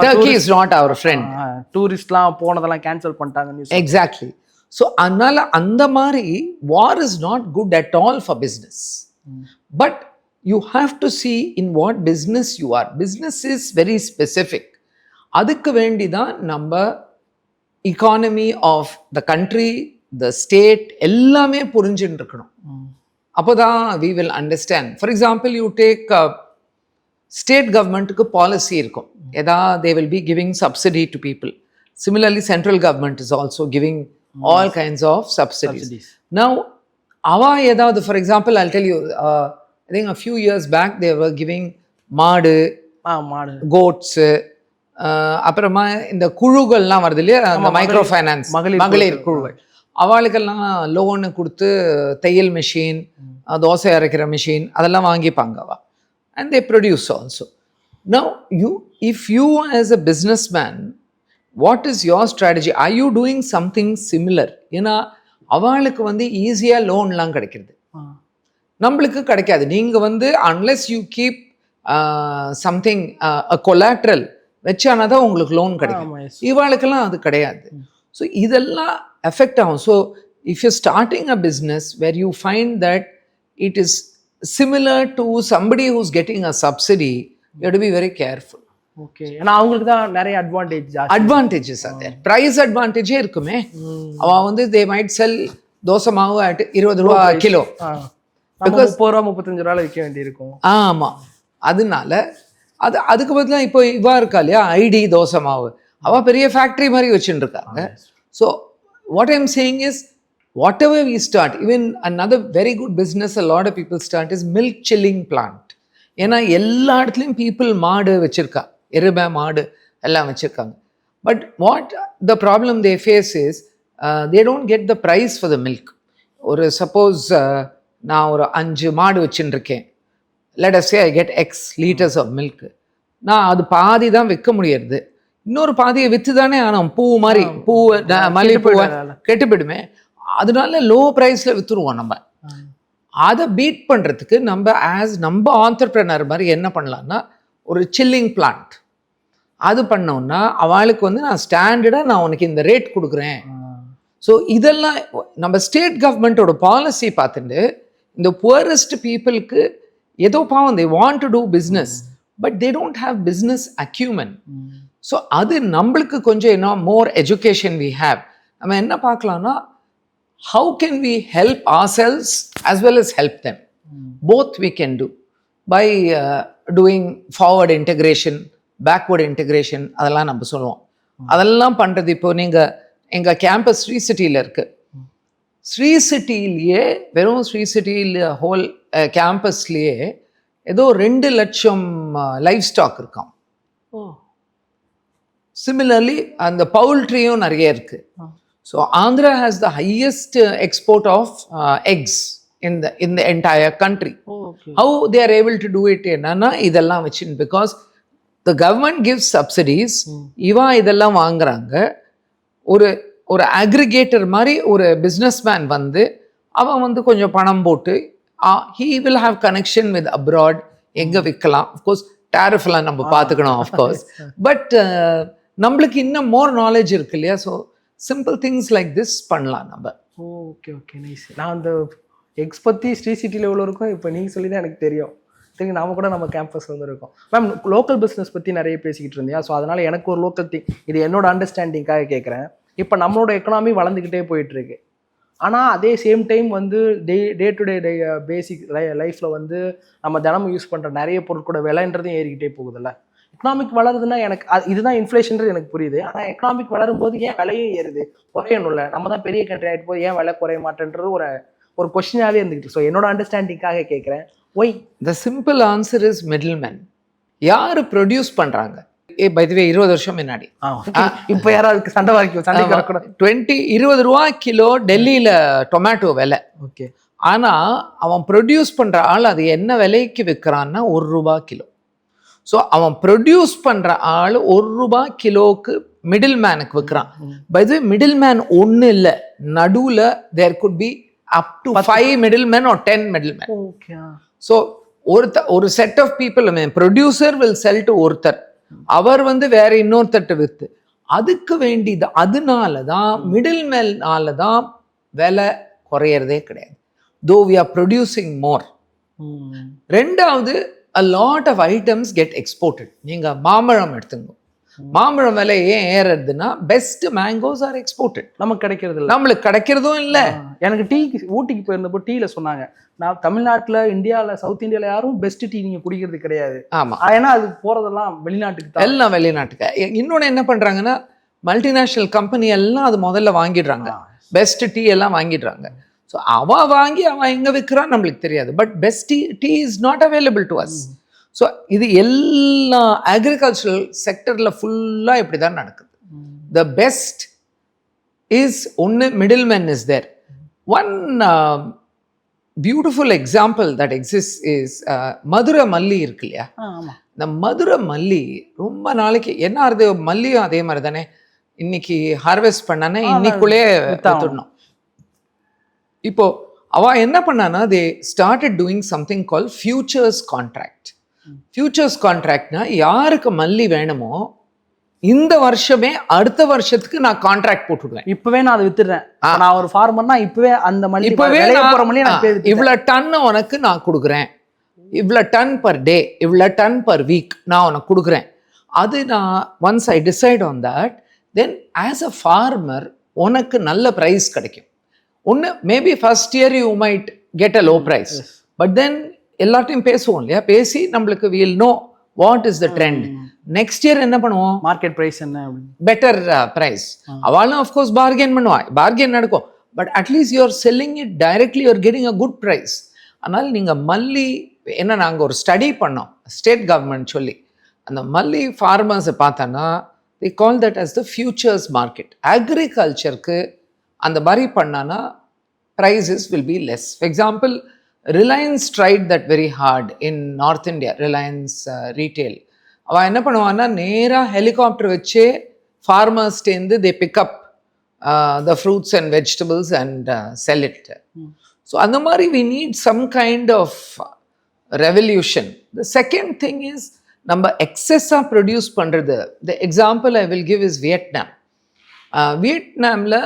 Turkey is not our friend. டூரிஸ்ட்லாம் போனதெல்லாம் cancel பண்ணிட்டாங்க. Exactly. So, அதனால அந்த மாதிரி war is not good at all for business. But you have to see in what business you are. Business is very specific. அதுக்கு வேண்டி தான் நம்ம economy of the country, the state எல்லாமே புரிஞ்சுட்டு இருக்கணும். அப்போ தான் we will understand. For example, you take state governmentக்கு policy இருக்கும். எதா they will be giving subsidy to people. Similarly, central government is also giving all kinds of subsidies. Now, ava edavadhu, for example, I'll tell you, I think a few years back they were giving maadu, goats, அப்புறமா இந்த குழுக்கள்லாம் வருது இல்லையா, அந்த micro finance மகளிர் குழுக்கள், அவளுக்கெல்லாம் loan கொடுத்து தையல் மிஷின், தோசை அரைக்கிற மிஷின் அதெல்லாம் வாங்கிப்பாங்க அவ. And they produce also. Now, if you as a businessman, what is your strategy? Are you doing something similar? ஏன்னா அவளுக்கு வந்து ஈஸியாக லோன்லாம் கிடைக்கிறது, நம்மளுக்கு கிடைக்காது. நீங்கள் வந்து unless you keep something a collateral வச்சானா தான் உங்களுக்கு லோன் கிடைக்கும். இவாளுக்கெல்லாம் அது கிடையாது. ஸோ இதெல்லாம் எஃபெக்ட் ஆகும். So if you starting a business where you find that it is similar to somebody who's getting a subsidy, you have to be very careful. Okay. ஏன்னா அவங்களுக்கு தான் நிறைய advantages are there. Price advantage இருக்குமே. அவ வந்து they might sell dosa மாவு at 20 ரூபா kilo, because 30 ரூபா 35 ரூபால விற்க வேண்டியிருக்கும். ஆமா, அதனால அதுக்கு பதிலாக இப்போ இவா இருக்கா இல்லையா ஐடி தோசை மாவு, அவ பெரிய ஃபேக்டரி மாதிரி வச்சுட்டு இருக்காங்க. So what I'm saying is, whatever we start, even another very good business a lot of people start is milk chilling plant. ஏன்னா எல்லா இடத்துலையும் people மாடு வச்சிருக்கா, எருமை மாடு எல்லாம் வச்சிருக்காங்க. But what the problem they face is they don't get the price for the milk. ஒரு சப்போஸ் நான் ஒரு 5 மாடு வச்சுட்டு இருக்கேன், let us say I get X liters of milk, நான் அது பாதி தான் விற்க முடியாது, இன்னொரு பாதியை விற்று தானே ஆனால் பூ மாதிரி பூ மல்லிகைப்பூவை கெட்டுப்பிடுமே, அதனால லோ ப்ரைஸில் விற்றுருவோம். நம்ம அதை பீட் பண்ணுறதுக்கு நம்ம ஆண்டர்ப்ரனர் மாதிரி என்ன பண்ணலான்னா ஒரு சில்லிங் பிளான்ட் அது பண்ணோம்னா அவளுக்கு வந்து நான் ஸ்டாண்டர்டாக நான் உனக்கு இந்த ரேட் கொடுக்குறேன். ஸோ இதெல்லாம் நம்ம ஸ்டேட் கவர்மெண்ட்டோட பாலிசி பார்த்துட்டு இந்த புவரஸ்ட் பீப்புளுக்கு ஏதோ பாவம் they want to do business but they don't have business acumen. So அது நம்மளுக்கு கொஞ்சம் என்ன more education we have. நம்ம என்ன பார்க்கலாம்னா how can we help ourselves as well as help them? Both we can do by doing forward integration, backward integration. அதெல்லாம் நம்ம சொல்லுவோம். அதெல்லாம் பண்ணுறது இப்போ நீங்கள் எங்கள் கேம்பஸ் ஸ்ரீ சிட்டியில் இருக்குது. ஸ்ரீ சிட்டிலேயே வெறும் ஸ்ரீ சிட்டியில் ஹோல் கேம்பஸ்லேயே ஏதோ 2 லட்சம் லைஃப் ஸ்டாக் இருக்காம். சிமிலர்லி அந்த பவுல்ட்ரியும் நிறைய இருக்குது. So Andhra has the highest export of eggs in the entire country. Okay. How they are able to do it enna idella vechin, because the government gives subsidies, iva idella vaanguranga, ஒரு aggregator மாதிரி ஒரு businessman வந்து அவன் வந்து கொஞ்சம் பணம் போட்டு he will have connection with abroad, எங்க விற்கலாம். of course tariffலாம் நம்ம பார்த்துக்கணும் of course, but நம்மளுக்கு இன்னும் more knowledge இருக்கு இல்லையா. So simple things like this பண்ணலாம் நம்ம. Okay nice. நான் அந்த எக்ஸ் பற்றி ஸ்ரீ சிட்டியில் எவ்வளோ இருக்கும் இப்போ நீங்கள் சொல்லி தான் எனக்கு தெரியும். திங்க் நாம கூட நம்ம கேம்பஸ் வந்து இருக்கோம். மேம் லோக்கல் பிஸ்னஸ் பற்றி நிறைய பேசிக்கிட்டு இருந்தியா? ஸோ அதனால் எனக்கு ஒரு லோக்கல் திங், இது என்னோட அண்டர்ஸ்டாண்டிங்காக கேட்குறேன். இப்போ நம்மளோட எக்கனாமி வளர்ந்துக்கிட்டே போயிட்டுருக்கு. ஆனால் அதே சேம் டைம் வந்து டே டு டே பேசிக் லைஃப்பில் வந்து நம்ம தினமும் யூஸ் பண்ணுற நிறைய பொருட்களோட விலைன்றதும் ஏறிக்கிட்டே போகுதுல்ல. எக்கனாமிக் வளருதுன்னா எனக்கு இதுதான் இன்ஃப்ளேஷன்றது எனக்கு புரியுது. ஆனால் எக்கனாமிக் வளரும் போது ஏன் விலையும் ஏறுது? குறையணும்ல, நம்ம தான் பெரிய கண்ட்ரி ஆகிட்டு போது ஏன் விலை குறைய மாட்டேன்றது ஒரு கொஸ்டினாகவே இருந்துக்கிட்டு. ஸோ என்னோட அண்டர்ஸ்டாண்டிங்காக கேட்குறேன். Why? The simple answer is middleman. யார் ப்ரொடியூஸ் பண்ணுறாங்க? பை தி வே 20 வருஷம் முன்னாடி இப்போ யாராவது சண்டை வரக்கூடாது. 20 ரூபா கிலோ டெல்லியில் டொமேட்டோ விலை. ஓகே. ஆனால் அவன் ப்ரொடியூஸ் பண்ணுற ஆள் அது என்ன விலைக்கு விற்கிறான்னா ₹1 கிலோ. ஸோ அவன் ப்ரொடியூஸ் பண்ணுற ஆள் ₹1 கிலோவுக்கு மிடில் மேனுக்கு விற்கிறான். By the way middle man ஒன்று இல்லை, நடுவில் there could be up to 5 middle man or 10 middle man. Okay. So ஒரு set of people, producer will sell to ஒருத்தர், அவர் வந்து வேற இன்னொருத்தட்டு வித்து, அதுக்கு வேண்டியது. அதனால தான் மிடில் மேனால தான் விலை குறையிறதே கிடையாது. தோ வி ஆர் ப்ரொடியூசிங் மோர். ரெண்டாவது, a lot of items get exported. நீங்கள் மாம்பழம் எடுத்துங்க, மாம்பழம் விலை ஏன் ஏறுறதுன்னா பெஸ்ட் மேங்கோஸ் ஆர் எக்ஸ்போர்ட்டட். நமக்கு கிடைக்கிறது இல்லை, நம்மளுக்கு கிடைக்கிறதும் இல்லை. எனக்கு ஊட்டிக்கு போயிருந்தப்போ டீயில் சொன்னாங்க, நான் தமிழ்நாட்டில், இந்தியாவில், சவுத் இந்தியாவில் யாரும் பெஸ்ட் டீ நீங்கள் குடிக்கிறது கிடையாது. ஆமாம், ஏன்னா அது போகிறதெல்லாம் வெளிநாட்டுக்கு தான், எல்லாம் வெளிநாட்டுக்கு. இன்னொன்று என்ன பண்ணுறாங்கன்னா, மல்டிநேஷ்னல் கம்பெனி எல்லாம் அது முதல்ல வாங்கிடுறாங்க, பெஸ்ட் டீ எல்லாம் வாங்கிடுறாங்க. ஸோ அவன் வாங்கி அவன் எங்கே விற்கிறான் நம்மளுக்கு தெரியாது. But best tea is not available to us. So இது எல்லா அக்ரிகல்ச்சரல் செக்டரில் ஃபுல்லாக இப்படி தான் நடக்குது. த பெஸ்ட் இஸ் ஒன்று, middleman is there. One beautiful example that exist is Madurai malli இருக்கு இல்லையா? இந்த மதுரை மல்லி ரொம்ப நாளைக்கு என்ன ஆகுது, மல்லியும் அதே மாதிரி தானே, இன்னைக்கு ஹார்வெஸ்ட் பண்ணானே இன்னைக்குள்ளே வித்துடணும். இப்போ அவன் என்ன பண்ணானா, they started doing something call futures contract. Futures கான்ட்ராக்ட்னா, யாருக்கு மல்லி வேணுமோ இந்த வருஷமே அடுத்த வருஷத்துக்கு நான் கான்ட்ராக்ட் போட்டுடுவேன். இப்பவே நான் அதை வித்துடுறேன். நான் ஒரு ஃபார்மர்னா இப்பவே அந்த மல்லி, இப்பவே இவ்வளோ டன் உனக்கு நான் கொடுக்குறேன், இவ்வளோ டன் பர் டே, இவ்வளோ டன் பர் வீக் நான் உனக்கு கொடுக்குறேன். அது நான் once I decide on that, then as a farmer உனக்கு நல்ல ப்ரைஸ் கிடைக்கும். ஒன்று, maybe first year you might get a low price, but then எல்லாத்தையும் பேசுவோம் இல்லையா, பேசி நம்மளுக்கு will know what is the trend. Next year என்ன பண்ணுவோம், மார்க்கெட் ப்ரைஸ் என்ன, பெட்டர் ப்ரைஸ். அவளும் ஆஃப்கோர்ஸ் பார்கெயின் பண்ணுவாள், பார்கெயின் நடக்கும், but at least you're selling it directly, you're getting a good price. அதனால் நீங்கள் மல்லி, என்ன நாங்கள் ஒரு ஸ்டடி பண்ணோம் ஸ்டேட் கவர்மெண்ட் சொல்லி, அந்த மல்லி ஃபார்மர்ஸை பார்த்தோன்னா they call that as the futures market. அக்ரிகல்ச்சருக்கு அந்த மாதிரி பண்ணானா prices will be less. For example, Reliance tried that very hard in North India, Reliance retail. அவன் என்ன பண்ணுவான்னா, நேராக ஹெலிகாப்டர் வச்சே ஃபார்மர்ஸ்டேருந்து they pick up the fruits and vegetables and sell it. So அந்த மாதிரி we need some kind of revolution. The second thing is, நம்ம எக்ஸஸாக produce பண்ணுறது. The example I will give is Vietnam. வியட்நாமில்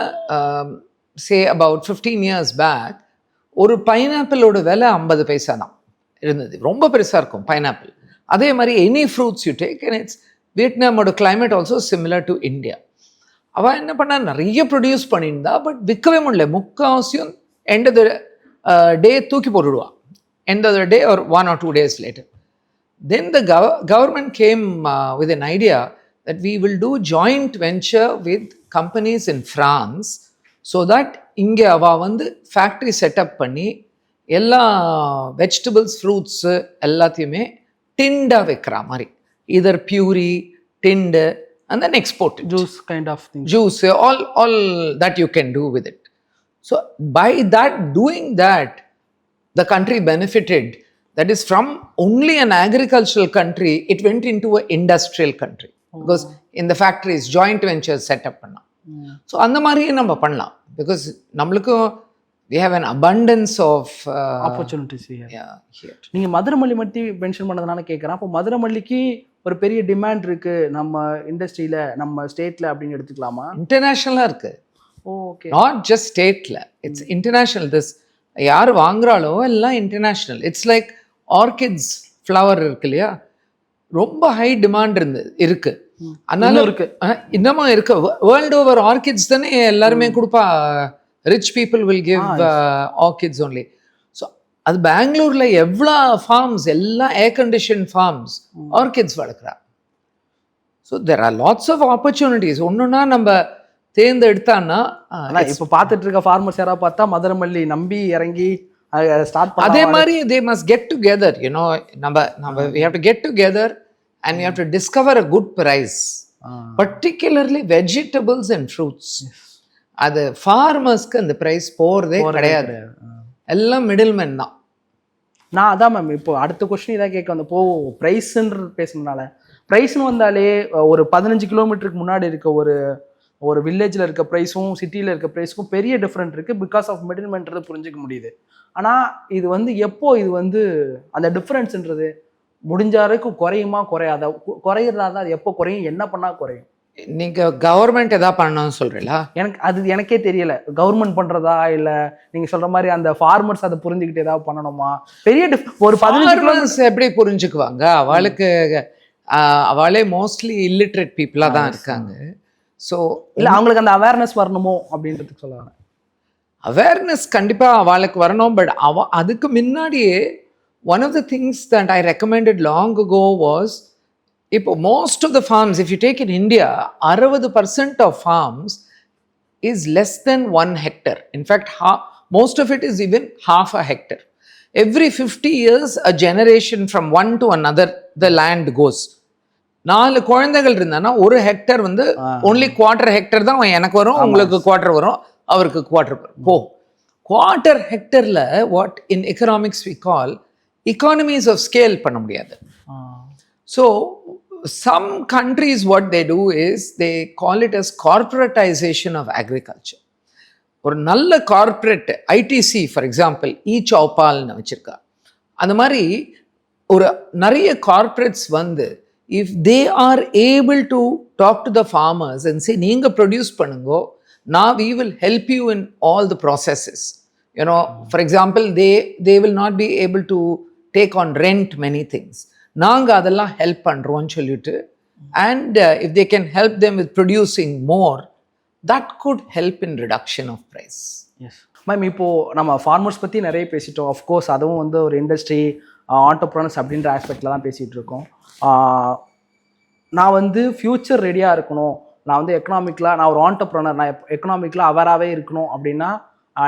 சே அபவுட் 15 years பேக் ஒரு பைனாப்பிளோட விலை 50 பைசா தான் இருந்தது. ரொம்ப பெருசாக இருக்கும் பைனாப்பிள். அதே மாதிரி any fruits you take, and it's வியட்நாமோட climate also similar to India. அவள் என்ன பண்ணா, நிறைய ப்ரொடியூஸ் பண்ணியிருந்தா, பட் விற்கவே முடியல. முக்கால்வாசியும் எண்ட் ஆஃப் த டே தூக்கி போட்டுடுவான், எண்ட் ஆஃப் த டே ஒரு 1 or 2 days later. Then the government came with an idea that we will do joint venture with companies in France, so that இங்கே அவள் வந்து ஃபேக்ட்ரி செட்டப் பண்ணி எல்லா vegetables, fruits எல்லாத்தையுமே டிண்டாக வைக்கிற மாதிரி, இதர் பியூரி, டிண்டு, and then export it. Juice kind of thing. Juice, all that you can do with it. So by that, doing that, the country benefited. That is, from only an agricultural country, it went into an industrial country. Because in the factories, joint ventures set up. So, அந்த மாதிரியே நம்ம பண்ணலாம். Because நம்மளுக்கும் we have an abundance of opportunities here. Here. நீங்கள் மதுரை மல்லி மட்டும் mention பண்ணதுனால கேட்குறேன். அப்போ மதுரை மல்லிக்கு ஒரு பெரிய டிமாண்ட் இருக்குது நம்ம இண்டஸ்ட்ரியில், நம்ம ஸ்டேட்டில் அப்படின்னு எடுத்துக்கலாமா? இன்டர்நேஷ்னலாக இருக்குது. ஓகே. நாட் ஜஸ்ட் ஸ்டேட்டில், இட்ஸ் இன்டர்நேஷ்னல். திஸ் யார் வாங்குறாலோ எல்லாம் international. It's like orchids flower இருக்கு இல்லையா, ரொம்ப ஹை டிமாண்ட் இருக்கு. அதனால இருக்கு இன்னமும் இருக்கு. வேர்ல்டு ஓவர் ஆர்கிட்ஸ் தானே எல்லாருமே கொடுப்பா. Rich people will give orchids only. So அது பெங்களூர்ல எவ்வளோ ஃபார்ம்ஸ், எல்லாம் ஏர் கண்டிஷன் ஃபார்ம்ஸ் ஆர்கிட்ஸ் வளர்க்குறா. So there are lots of opportunities. ஒன்றுன்னா நம்ம தேர்ந்தெடுத்தான்னா இப்போ பார்த்துட்டு இருக்க ஃபார்மர்ஸ் யாராவது பார்த்தா மதுரமல்லி நம்பி இறங்கி ஸ்டார்ட் அதே மாதிரி they must get together, you know. நம்ம we have to get together and we have to discover a good price, particularly vegetables and fruits. அது ஃபார்மர்ஸ்க்கு அந்த பிரைஸ் போறதே கிடையாது, எல்லாம் மிடில்மேன் தான். நான் அதான் மேம் இப்போ அடுத்த கொஸ்டின் இதான் கேட்க வந்தப்போ ப்ரைஸ்ன்றது பேசுனதுனால, ப்ரைஸ்னு வந்தாலே ஒரு 15 கிலோமீட்டருக்கு முன்னாடி இருக்க ஒரு வில்லேஜில் இருக்க ப்ரைஸும் சிட்டியில் இருக்க ப்ரைஸுக்கும் பெரிய டிஃப்ரெண்ட் இருக்குது. பிகாஸ் ஆஃப் மிடில்மேன்றது புரிஞ்சிக்க முடியுது. ஆனால் இது வந்து எப்போ இது வந்து அந்த டிஃப்ரென்ஸுன்றது முடிஞ்ச வரைக்கும் குறையுமா குறையாத, குறையிறதா தான் அது எப்போ குறையும், என்ன பண்ணால் குறையும்? நீங்கள் கவர்மெண்ட் எதாவது பண்ணணும்னு சொல்கிறீங்களா? எனக்கே தெரியல, கவர்மெண்ட் பண்ணுறதா இல்லை நீங்கள் சொல்கிற மாதிரி அந்த ஃபார்மர்ஸ் அதை புரிஞ்சுக்கிட்டு ஏதாவது பண்ணணுமா? பெரிய ஒரு 15 கிலோமீட்டர்ஸ் எப்படி புரிஞ்சுக்குவாங்க? அவளே மோஸ்ட்லி இல்லிட்ரேட் பீப்புளாக தான் இருக்காங்க. ஸோ இல்லை அவங்களுக்கு அந்த அவேர்னஸ் வரணுமோ அப்படின்றதுக்கு சொல்லுவாங்க. அவேர்னஸ் கண்டிப்பாக அவளுக்கு வரணும். பட் அதுக்கு முன்னாடியே one of the things that I recommended long ago was, இப்போ most of the farms if you take in India 60% of farms is less then 1 hectare. In fact most of it is even half a hectare. Every 50 years a generation from one to another the land goes. 4 குழந்தைகள் இருந்தானா 1 hectare வந்து only 1/4 hectare தான் எனக்கு வரும், உங்களுக்கு 1/4 வரும், அவருக்கு 1/4 போ. 1/4 hectareல what in economics we call economies of scale பண்ண முடியாது. So some countries what they do is they call it as corporatization of agriculture. ஒரு நல்ல கார்ப்பரேட் ஐடிசி ஃபார் எக்ஸாம்பிள் சௌபால்னு வச்சிருக்கா. அந்த மாதிரி ஒரு நிறைய கார்ப்பரேட்ஸ் வந்து if they are able to talk to the farmers and say நீங்க ப்ரொடியூஸ் பண்ணுங்கோ, now we will help you in all the processes, you know. For example they will not be able to take on rent many things, நாங்க அதெல்லாம் help பண்றோம்னு சொல்லிட்டு, and if they can help them with producing more, that could help in reduction of price. Yes ma'am, இப்போது நம்ம farmers பற்றி நிறைய பேசிட்டோம். Of course அதுவும் வந்து ஒரு இண்டஸ்ட்ரி ஆண்டர்ப்ரனர்ஸ் அப்படின்ற ஆஸ்பெக்டில் தான் பேசிகிட்டு இருக்கோம். நான் வந்து ஃப்யூச்சர் ரெடியாக இருக்கணும், நான் வந்து எக்கனாமிக்கலாக நான் ஒரு ஆண்டர்ப்ரனர், நான் எக்கனாமிக்கலாக அவராகவே இருக்கணும் அப்படின்னா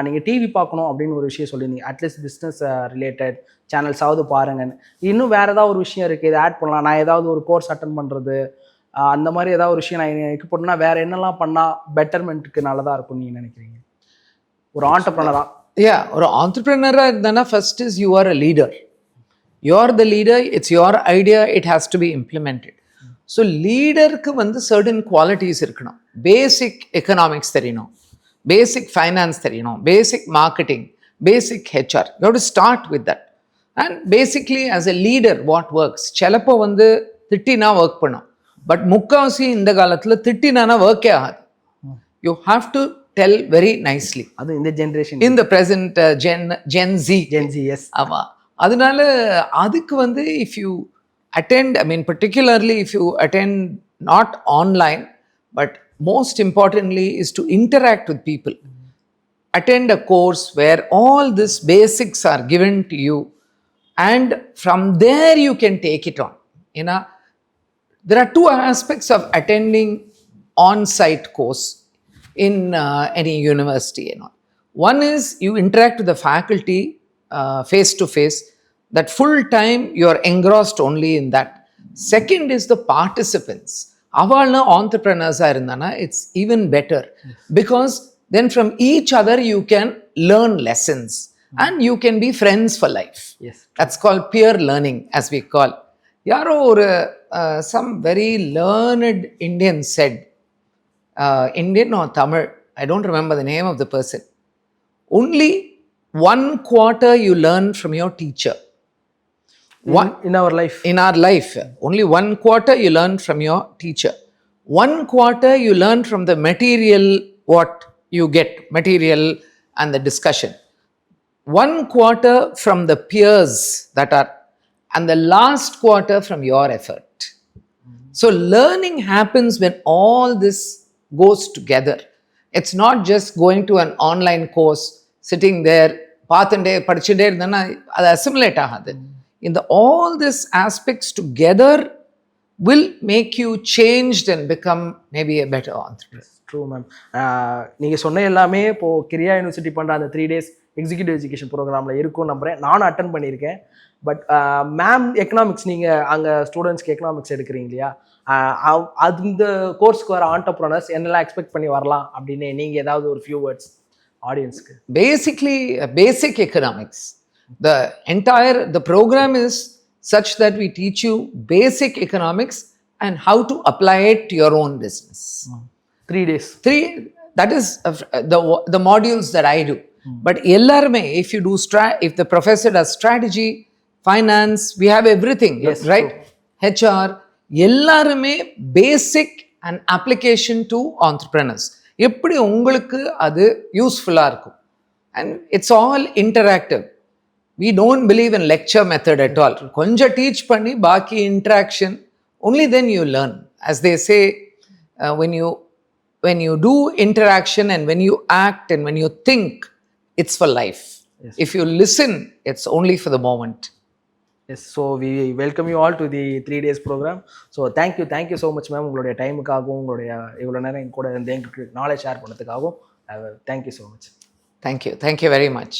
நீங்கள் டிவி பார்க்கணும் அப்படின்னு ஒரு விஷயம் சொல்லியிருந்தீங்க. அட்லீஸ்ட் பிஸ்னஸ் ரிலேட்டட் சேனல்ஸாவது பாருங்கன்னு. இன்னும் வேறு ஏதாவது ஒரு விஷயம் இருக்குது இதை ஆட் பண்ணலாம், நான் ஏதாவது ஒரு கோர்ஸ் அட்டன் பண்ணுறது, அந்த மாதிரி ஏதாவது ஒரு விஷயம் நான் எனக்கு போட்டோம்னா வேறு என்னெல்லாம் பண்ணால் பெட்டர்மெண்ட்டுக்கு நல்லதாக இருக்கும்னு நீங்கள் நினைக்கிறீங்க ஒரு ஆண்டர்ப்ரனராக? ஒரு ஆண்டர்ப்ரனராக இருந்தானா first is you are a leader. You are the leader, it's your idea, it has to be implemented. So லீடருக்கு வந்து சர்டன் குவாலிட்டிஸ் இருக்கணும். பேசிக் எக்கனாமிக்ஸ் தெரியணும், பேசிக் ஃபைனான்ஸ் தெரியணும், basic marketing, basic HR. You have to start with that. And basically as a leader what works, சிலப்போ வந்து திட்டினா work பண்ணும், but முக்கால்வாசி இந்த காலத்தில் திட்டினானா ஒர்க்கே ஆகாது. You have to tell very nicely. அது இந்த ஜென்ரேஷன், இந்த ப்ரெசன்ட் ஜென்சி. எஸ். ஆமாம். அதனால அதுக்கு வந்து if you attend, I mean particularly if you attend not online but most importantly is to interact with people. Attend a course where all these basics are given to you and from there you can take it on. You know, there are 2 aspects of attending on-site course in any university and all. One is you interact with the faculty face to face. That full time you are engrossed only in that. Second is the participants. Avalna entrepreneurs are irundana, it's even better because then from each other you can learn lessons and you can be friends for life. Yes, that's called peer learning as we call. Yaro or some very learned Indian said, Indian or Tamil, I don't remember the name of the person, only 1/4 you learn from your teacher. In our life only 1/4 you learn from your teacher. 1/4 you learn from the material, what you get, material and the discussion. 1/4 from the peers that are and the last quarter from your effort. So learning happens when all this goes together. It's not just going to an online course, sitting there, பார்த்துட்டே படிச்சுட்டே இருந்தேன்னா அது assimilate ஆகாது. இந்த all these aspects together will make you changed and become maybe a better entrepreneur. True ma'am. நீங்கள் சொன்ன எல்லாமே இப்போது கிரியா யூனிவர்சிட்டி பண்ணுற அந்த 3 days எக்ஸிக்யூட்டிவ் எஜுகேஷன் ப்ரோக்ராமில் இருக்கும் நம்புகிறேன். நானும் அட்டன் பண்ணியிருக்கேன். பட் மேம் எக்கனாமிக்ஸ், நீங்கள் அங்கே ஸ்டூடெண்ட்ஸ்க்கு எக்கனாமிக்ஸ் எடுக்கிறீங்க இல்லையா, அந்த கோர்ஸ்க்கு வர ஆண்டர்ப்ரனர்ஸ் என்னெல்லாம் எக்ஸ்பெக்ட் பண்ணி வரலாம் அப்படின்னு நீங்கள் ஏதாவது ஒரு ஃபியூ வேர்ட்ஸ் ஆடியன்ஸ்க்கு? Basically, basic economics. The program is such that we teach you basic economics and how to apply it to your own business. 3 days. That is the modules that I do. But எல்லாருமே, if you do if the professor does strategy, finance, we have everything. Yes, right? True. HR, எல்லாருமே basic and application to entrepreneurs. எப்படி உங்களுக்கு அது யூஸ்ஃபுல்லாக இருக்கும். And it's all interactive. We don't believe in lecture method at all. கொஞ்சம் teach பண்ணி பாக்கி interaction, only then you learn. As they say, when you do interaction and when you act and when you think, it's for life. Yes. If you listen, it's only for the moment. Yes, so we welcome you all to the 3 days program. So thank you so much ma'am, உங்களுடைய டைமுக்காகவும் உங்களுடைய இவ்வளோ நேரம் என் கூட இருந்து எங்களுக்கு knowledge share பண்ணதுக்காகவும் thank you so much. Thank you very much.